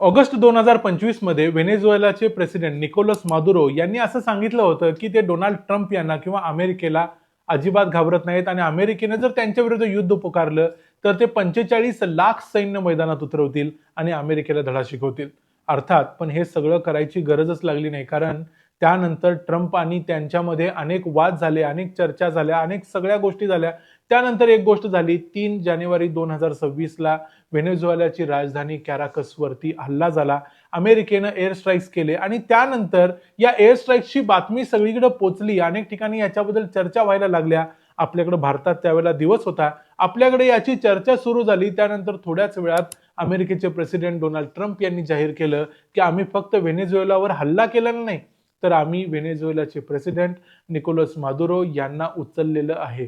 August 2025 मध्ये व्हेनेझुएलाचे president Nicolas Maduro यांनी असं सांगितलं होतं की ते डोनाल्ड ट्रम्प यांना किंवा अमेरिकेला अजिबात घाबरत नाहीत आणि अमेरिकेने जर त्यांच्या विरुद्ध युद्ध पुकारलं तर ते 45 लाख सैन्य मैदानात उतरवतील आणि अमेरिकेला धडा शिकवतील. अर्थात पण हे सगळं करायची गरजच लागली नाही, कारण त्यानंतर ट्रम्प आणि त्यांच्यामध्ये अनेक वाद झाले, अनेक चर्चा झाल्या, अनेक सगळ्या गोष्टी झाल्या. त्यानंतर एक गोष्ट झाली, 3 जानेवारी 2026 ला व्हेनेझुएलाची राजधानी कॅराकसवरती हल्ला झाला. अमेरिकेनं एअर स्ट्राईक्स केले आणि त्यानंतर या एअर स्ट्राईक्सची बातमी सगळीकडे पोहोचली. अनेक ठिकाणी याच्याबद्दल चर्चा व्हायला लागल्या. आपल्याकडे भारतात त्यावेळेला दिवस होता, आपल्याकडे याची चर्चा सुरू झाली. त्यानंतर थोड्याच वेळात अमेरिकेचे प्रेसिडेंट डोनाल्ड ट्रम्प यांनी जाहीर केलं की आम्ही फक्त व्हेनेझुएलावर हल्ला केलेला नाही, तर आम्ही व्हेनेझुएलाचे प्रेसिडेंट निकोलस मादुरो यांना उचललेलं आहे.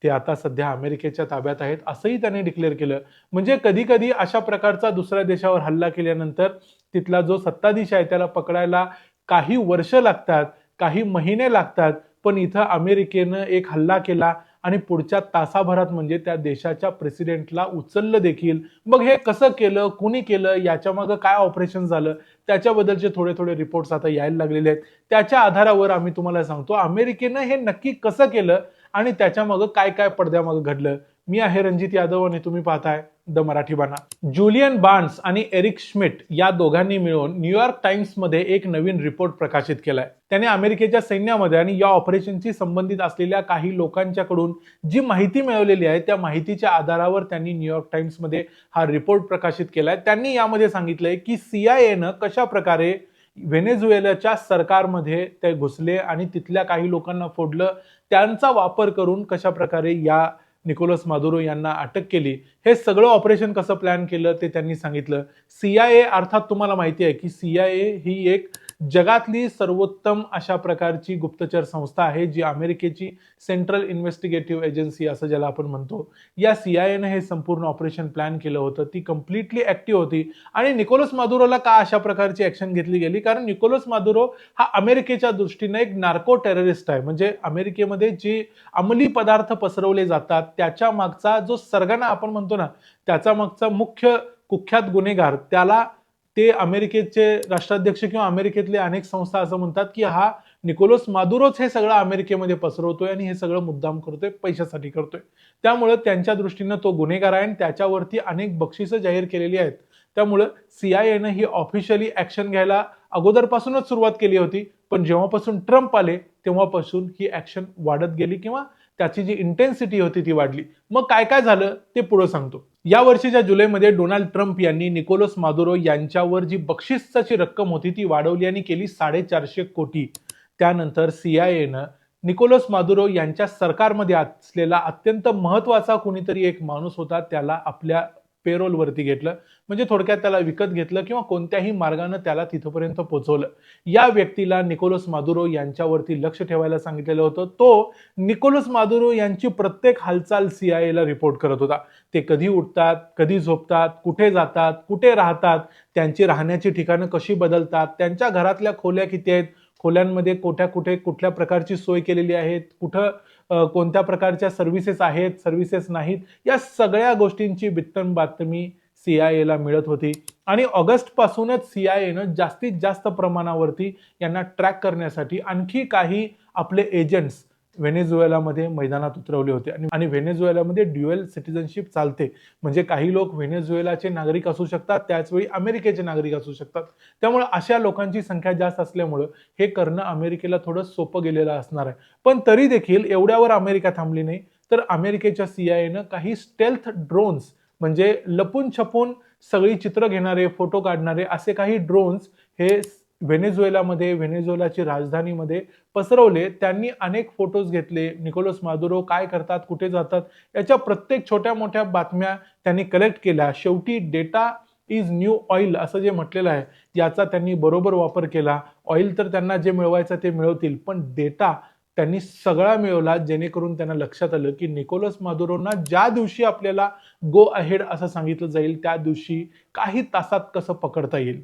ते आता सध्या अमेरिकेच्या ताब्यात आहेत असंही त्यांनी डिक्लेअर केलं. म्हणजे कधी कधी अशा प्रकारचा दुसऱ्या देशावर हल्ला केल्यानंतर तिथला जो सत्ताधीश आहे त्याला पकडायला काही वर्ष लागतात, काही महिने लागतात. पण इथं अमेरिकेनं एक हल्ला केला आणि पुढच्या तासाभरात म्हणजे त्या देशाच्या प्रेसिडेंटला उचललं देखील. मग हे कसं केलं, कुणी केलं, याच्या मागं काय ऑपरेशन झालं, त्याच्याबद्दलचे थोडे थोडे रिपोर्ट्स आता यायला लागलेले आहेत. त्याच्या आधारावर आम्ही तुम्हाला सांगतो अमेरिकेनं हे नक्की कसं केलं आणि त्याच्या मागं काय काय पडद्यामागं घडलं. मी आहे रणजित यादव आणि तुम्ही पाहताय द मराठी बाणा. जुलियन बार्न्स आणि एरिक श्मिट या दोघांनी मिळून न्यूयॉर्क टाइम्स मध्ये एक नवीन रिपोर्ट प्रकाशित केलाय. त्याने अमेरिकेच्या सैन्यामध्ये आणि या ऑपरेशनशी संबंधित असलेल्या काही लोकांच्याकडून जी माहिती मिळवलेली आहे त्या माहितीच्या आधारावर त्यांनी न्यूयॉर्क टाइम्स मध्ये हा रिपोर्ट प्रकाशित केलाय. त्यांनी यामध्ये सांगितलंय की सीआयएनं कशा प्रकारे व्हेनेझुएलाच्या सरकारमध्ये ते घुसले आणि तिथल्या काही लोकांना फोडलं, त्यांचा वापर करून कशा प्रकारे या निकोलस मादुरो यांना अटक केली, हे सगळं ऑपरेशन कसं प्लॅन केलं ते त्यांनी सांगितलं. सीआयए अर्थात तुम्हाला माहिती आहे की सीआयए ही एक जगातली सर्वोत्तम अशा प्रकारची गुप्तचर संस्था आहे, जी अमेरिकेची सेंट्रल इन्व्हेस्टिगेटिव्ह एजन्सी असं ज्याला आपण म्हणतो. या सीआयएनं हे संपूर्ण ऑपरेशन प्लॅन केलं होतं. ती कम्प्लिटली ऍक्टिव्ह होती. आणि निकोलस मादुरोला का अशा प्रकारची ऍक्शन घेतली गेली, कारण निकोलस मादुरो हा अमेरिकेच्या दृष्टीने एक नार्को टेररिस्ट आहे. म्हणजे अमेरिकेमध्ये जे अंमली पदार्थ पसरवले जातात त्याच्या मागचा जो सरगना आपण म्हणतो ना, त्याचा मागचा मुख्य कुख्यात गुन्हेगार, त्याला ते अमेरिकेचे राष्ट्राध्यक्ष किंवा अमेरिकेतले अनेक संस्था असं म्हणतात की हा निकोलस मादुरोच हे सगळं अमेरिकेमध्ये पसरवतोय आणि हे सगळं मुद्दाम करतोय, पैशासाठी करतोय. त्यामुळे त्यांच्या दृष्टीनं तो गुन्हेगार आहे आणि त्याच्यावरती अनेक बक्षिसं जाहीर केलेली आहेत. त्यामुळे सीआयएनं ही ऑफिशियली ऍक्शन घ्यायला अगोदरपासूनच सुरुवात केली होती, पण जेव्हापासून ट्रम्प आले तेव्हापासून ही ऍक्शन वाढत गेली किंवा त्याची जी इंटेन्सिटी होती ती वाढली. मग काय काय झालं ते पुढे सांगतो. या वर्षीच्या जुलैमध्ये डोनाल्ड ट्रम्प यांनी निकोलस मादुरो यांच्यावर जी बक्षिसाची रक्कम होती ती वाढवली आणि केली 450 कोटी. त्यानंतर सीआयएनं निकोलस मादुरो यांच्या सरकारमध्ये असलेला अत्यंत महत्वाचा कुणीतरी एक माणूस होता, त्याला आपल्या पेरोल वरती घेतलं. म्हणजे थोडक्यात त्याला विकत घेतलं किंवा कोणत्याही मार्गाने त्याला तिथपर्यंत पोहोचवलं. या व्यक्तीला निकोलस मादुरो यांच्यावरती लक्ष ठेवायला सांगितलेलं होतं. तो निकोलस मादुरो यांची प्रत्येक हालचाल सीआयएला रिपोर्ट करत होता. ते कधी उठतात, कधी झोपतात, कुठे जातात, कुठे राहतात, त्यांची राहण्याची ठिकाणं कशी बदलतात, त्यांच्या घरातल्या खोल्या किती आहेत, खोल्यांमध्ये कुठे कुठल्या प्रकारची सोय केलेली आहे, कुठं कोणत्या प्रकारच्या सर्व्हिसेस आहेत, सर्व्हिसेस नाहीत, या सगळ्या गोष्टींची बित्तम बातमी सीआयएला मिळत होती. आणि ऑगस्ट पासूनच सीआयएनं जास्तीत जास्त प्रमाणावरती यांना ट्रॅक करण्यासाठी आणखी काही आपले एजंट्स व्हेनेझुएलामध्ये मैदानात उतरवले होते. आणि व्हेनेझुएलामध्ये ड्युअल सिटिझनशिप चालते. म्हणजे काही लोक व्हेनेझुएलाचे नागरिक असू शकतात, त्याचवेळी अमेरिकेचे नागरिक असू शकतात. त्यामुळे अशा लोकांची संख्या जास्त असल्यामुळे हे करणं अमेरिकेला थोडं सोपं गेलेलं असणार आहे. पण तरी देखील एवढ्यावर अमेरिका थांबली नाही, तर अमेरिकेच्या सीआयएनं काही स्टेल्थ ड्रोन्स, म्हणजे लपून छपून सगळी चित्र घेणारे, फोटो काढणारे असे काही ड्रोन्स हे व्हेनेझुएलामध्ये, व्हेनेझुएलाची राजधानीमध्ये पसरवले. त्यांनी अनेक फोटोज घेतले. निकोलस मादुरो काय करतात, कुठे जातात, याच्या प्रत्येक छोट्या मोठ्या बातम्या त्यांनी कलेक्ट केल्या. शेवटी डेटा इज न्यू ऑइल असं जे म्हटलेलं आहे, याचा त्यांनी बरोबर वापर केला. ऑइल तर त्यांना जे मिळवायचं ते मिळवतील, पण डेटा त्यांनी सगळा मिळवला, जेणेकरून त्यांना लक्षात आलं की निकोलस मादुरोंना ज्या दिवशी आपल्याला गो अहेड असं सांगितलं जाईल त्या दिवशी काही तासात कसं पकडता येईल.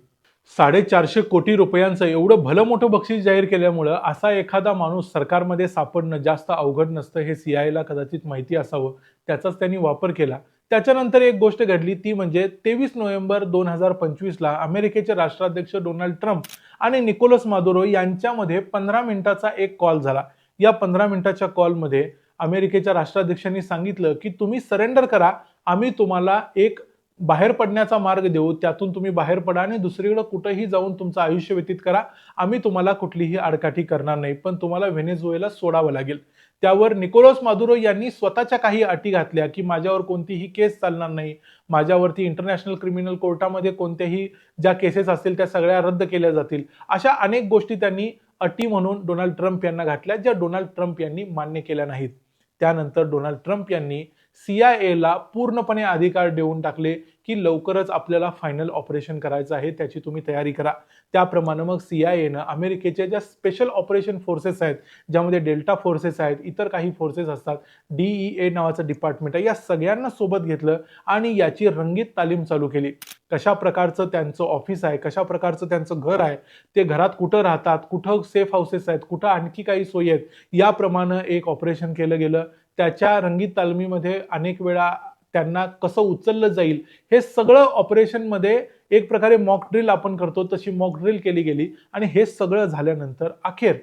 450 कोटी रुपयांचं एवढं भलं मोठं बक्षीस जाहीर केल्यामुळं असा एखादा माणूस सरकारमध्ये सापडणं जास्त अवघड नसतं हे सीआयएला कदाचित माहिती असावं. त्याचाच त्यांनी वापर केला. त्याच्यानंतर एक गोष्ट घडली ती म्हणजे 23 नोव्हेंबर 2025ला अमेरिकेचे राष्ट्राध्यक्ष डोनाल्ड ट्रम्प आणि निकोलस मादुरो यांच्यामध्ये 15 मिनिटाचा एक कॉल झाला. या 15 मिनिटाच्या कॉलमध्ये अमेरिकेच्या राष्ट्राध्यक्षांनी सांगितलं की तुम्ही सरेंडर करा, आम्ही तुम्हाला एक बाहेर पडण्याचा मार्ग देऊ, त्यातून तुम्ही बाहेर पडा आणि दुसरीकडे कुठेही जाऊन तुमचं आयुष्य व्यतीत करा. आम्ही तुम्हाला कुठलीही आडकाठी करणार नाही, पण तुम्हाला व्हेनेझुएला सोडावं लागेल. त्यावर निकोलस मादुरो यांनी स्वतःच्या काही अटी घातल्या की माझ्यावर कोणतीही केस चालणार नाही, माझ्यावरती इंटरनॅशनल क्रिमिनल कोर्टामध्ये कोणत्याही ज्या केसेस असतील त्या सगळ्या रद्द केल्या जातील. अशा अनेक गोष्टी त्यांनी अटी म्हणून डोनाल्ड ट्रम्प यांना घातल्या, ज्या डोनाल्ड ट्रम्प यांनी मान्य केल्या नाहीत. त्यानंतर डोनाल्ड ट्रम्प यांनी सीआयएला पूर्णपणे अधिकार देऊन टाकले की लवकरच आपल्याला फायनल ऑपरेशन करायचं आहे, त्याची तुम्ही तयारी करा. त्याप्रमाणे मग सीआयएनं अमेरिकेच्या ज्या स्पेशल ऑपरेशन फोर्सेस आहेत, ज्यामध्ये डेल्टा फोर्सेस आहेत, इतर काही फोर्सेस असतात, DEA नावाचं डिपार्टमेंट आहे, या सगळ्यांना सोबत घेतलं आणि याची रंगीत तालीम चालू केली. कशा प्रकारचं त्यांचं ऑफिस आहे, कशा प्रकारचं त्यांचं घर आहे, ते घरात कुठं राहतात, कुठं सेफ हाऊसेस आहेत, कुठं आणखी काही सोयी आहेत, याप्रमाणे एक ऑपरेशन केलं गेलं. त्याच्या रंगीत तालमीमध्ये अनेक वेळा त्यांना कसं उचललं जाईल हे सगळं ऑपरेशनमध्ये एक प्रकारे मॉक ड्रिल आपण करतो तशी मॉक ड्रिल केली गेली. आणि हे सगळं झाल्यानंतर अखेर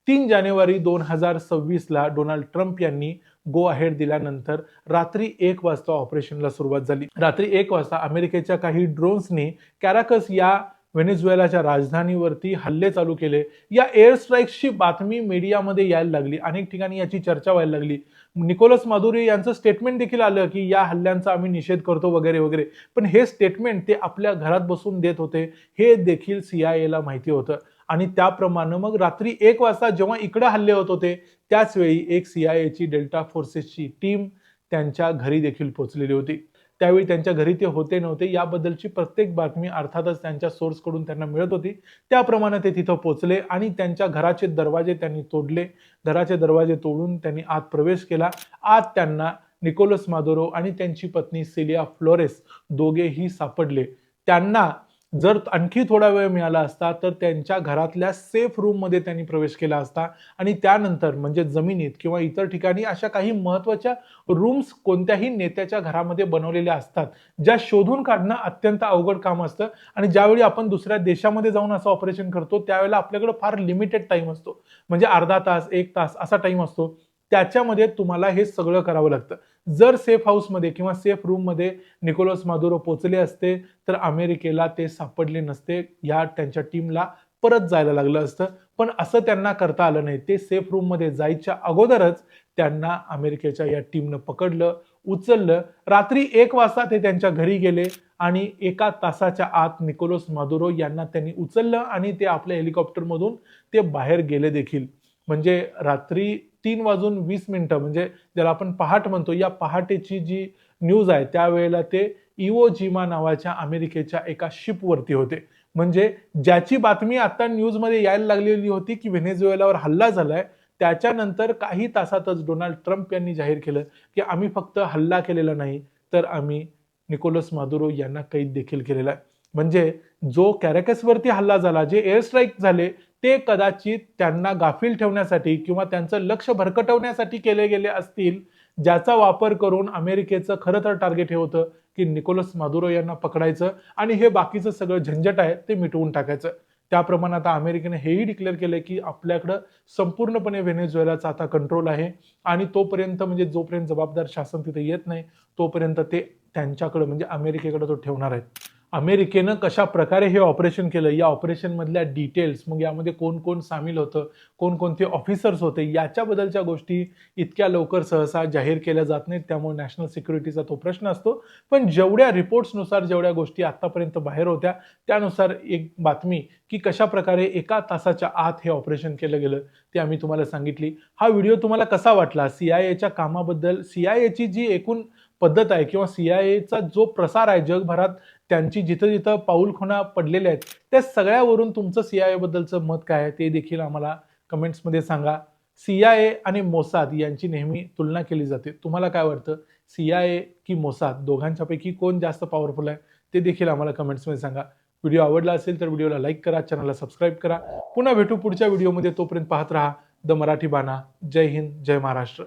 3 जानेवारी 2026ला डोनाल्ड ट्रम्प यांनी गो अहेड दिल्यानंतर रात्री 1 वाजता ऑपरेशनला सुरुवात झाली. रात्री 1 वाजता अमेरिकेच्या काही ड्रोन्सनी कॅराकस या व्हेनेझुएलाच्या राजधानीवरती हल्ले चालू केले. या एअर स्ट्राईक्सची बातमी मीडियामध्ये यायला लागली, अनेक ठिकाणी याची चर्चा व्हायला लागली. निकोलस मादुरो यांचं स्टेटमेंट देखील आलं की या हल्ल्यांचा आम्ही निषेध करतो वगैरे वगैरे. पण हे स्टेटमेंट ते आपल्या घरात बसून देत होते हे देखील सीआयएला माहिती होतं. आणि त्याप्रमाणे मग रात्री 1 वाजता जेव्हा इकडे हल्ले होत होते त्याच वेळी एक सीआयएची डेल्टा फोर्सेसची टीम त्यांच्या घरी देखील पोहोचलेली होती. त्यावेळी त्यांच्या घरी ते होते नव्हते याबद्दलची प्रत्येक बातमी अर्थातच त्यांच्या सोर्सकडून त्यांना मिळत होती. त्याप्रमाणे ते तिथं पोहोचले आणि त्यांच्या घराचे दरवाजे त्यांनी तोडले. घराचे दरवाजे तोडून त्यांनी आत प्रवेश केला. आत त्यांना निकोलस मादुरो आणि त्यांची पत्नी सिलिया फ्लोरेस दोघेही सापडले. त्यांना जर आणखी थोडा वेळ मिळाला असता तर त्यांच्या घरातल्या सेफ रूममध्ये त्यांनी प्रवेश केला असता आणि त्यानंतर म्हणजे जमिनीत किंवा इतर ठिकाणी अशा काही महत्त्वाच्या रूम्स कोणत्याही नेत्याच्या घरामध्ये बनवलेल्या असतात, ज्या शोधून काढणं अत्यंत अवघड काम असतं. आणि ज्यावेळी आपण दुसऱ्या देशामध्ये जाऊन असं ऑपरेशन करतो त्यावेळेला आपल्याकडे फार लिमिटेड टाइम असतो, म्हणजे अर्धा तास 1 तास असा टाइम असतो. त्याच्यामध्ये तुम्हाला हे सगळं करावं लागतं. जर सेफ हाऊसमध्ये किंवा सेफ रूममध्ये निकोलस मादुरो पोचले असते तर अमेरिकेला ते सापडले नसते, या त्यांच्या टीमला परत जायला लागलं असतं. पण असं त्यांना करता आलं नाही. ते सेफ रूममध्ये जायच्या अगोदरच त्यांना अमेरिकेच्या या टीमनं पकडलं, उचललं. रात्री 1 वाजता ते त्यांच्या घरी गेले आणि 1 तासाच्या आत निकोलस मादुरो यांना त्यांनी उचललं आणि ते आपल्या हेलिकॉप्टरमधून ते बाहेर गेले देखील. म्हणजे रात्री 3:20 म्हणजे ज्याला आपण पहाट म्हणतो, या पहाटेची जी न्यूज आहे त्यावेळेला ते इवो जिमा नावाच्या अमेरिकेच्या एका शिपवरती होते. म्हणजे ज्याची बातमी आता न्यूजमध्ये यायला लागलेली होती की व्हेनेझुएलावर हल्ला झालाय, त्याच्यानंतर काही तासातच डोनाल्ड ट्रम्प यांनी जाहीर केलं की आम्ही फक्त हल्ला केलेला नाही तर आम्ही निकोलस मादुरो यांना कैद देखील केलेला आहे. म्हणजे जो कॅराकसवरती हल्ला झाला, जे एअर स्ट्राईक झाले, ते कदाचित त्यांना गाफील ठेवण्यासाठी किंवा त्यांचं लक्ष भरकटवण्यासाठी केले गेले असतील, ज्याचा वापर करून अमेरिकेचं खरं तर टार्गेट हे होतं की निकोलस मादुरो यांना पकडायचं आणि हे बाकीचं सगळं झंझट आहे ते मिटवून टाकायचं. त्याप्रमाणे आता अमेरिकेने हेही डिक्लेअर केलंय की आपल्याकडं संपूर्णपणे व्हेनेझुएलाचा आता कंट्रोल आहे आणि तोपर्यंत म्हणजे जोपर्यंत जबाबदार शासन तिथे येत नाही तोपर्यंत ते त्यांच्याकडे म्हणजे अमेरिकेकडे तो ठेवणार आहे. अमेरिकेनं कशा प्रकारे हे ऑपरेशन केलं, या ऑपरेशन मधल्या डिटेल्स, मग यामध्ये कोण कोण सामील होतं, कोणकोणते ऑफिसर्स होते, याच्याबद्दलच्या गोष्टी इतक्या लवकर सहसा जाहीर केल्या जात नाहीत. त्यामुळे नॅशनल सिक्युरिटीचा तो प्रश्न असतो. पण जेवढ्या रिपोर्ट्सनुसार जेवढ्या गोष्टी आतापर्यंत बाहेर होत्या त्यानुसार एक बातमी की कशा प्रकारे 1 तासाच्या आत हे ऑपरेशन केलं गेलं ते आम्ही तुम्हाला सांगितली. हा व्हिडिओ तुम्हाला कसा वाटला? सीआयएच्या कामाबद्दल, सीआयएची जी एकूण पद्धत आहे किंवा सीआयएचा जो प्रसार आहे जगभरात, त्यांची जिथं जिथं पाऊलखुणा पडलेल्या आहेत त्या सगळ्यावरून तुमचं सीआयए बद्दलचं मत काय आहे ते देखील आम्हाला कमेंट्समध्ये सांगा. सीआयए आणि मोसाद यांची नेहमी तुलना केली जाते. तुम्हाला काय वाटतं, सीआयए की मोसाद दोघांच्यापैकी कोण जास्त पॉवरफुल आहे ते देखील आम्हाला कमेंट्समध्ये सांगा. व्हिडिओ आवडला असेल तर व्हिडिओला लाईक करा, चॅनलला सबस्क्राईब करा. पुन्हा भेटू पुढच्या व्हिडिओमध्ये. तोपर्यंत पाहत राहा द मराठी बाणा. जय हिंद, जय महाराष्ट्र.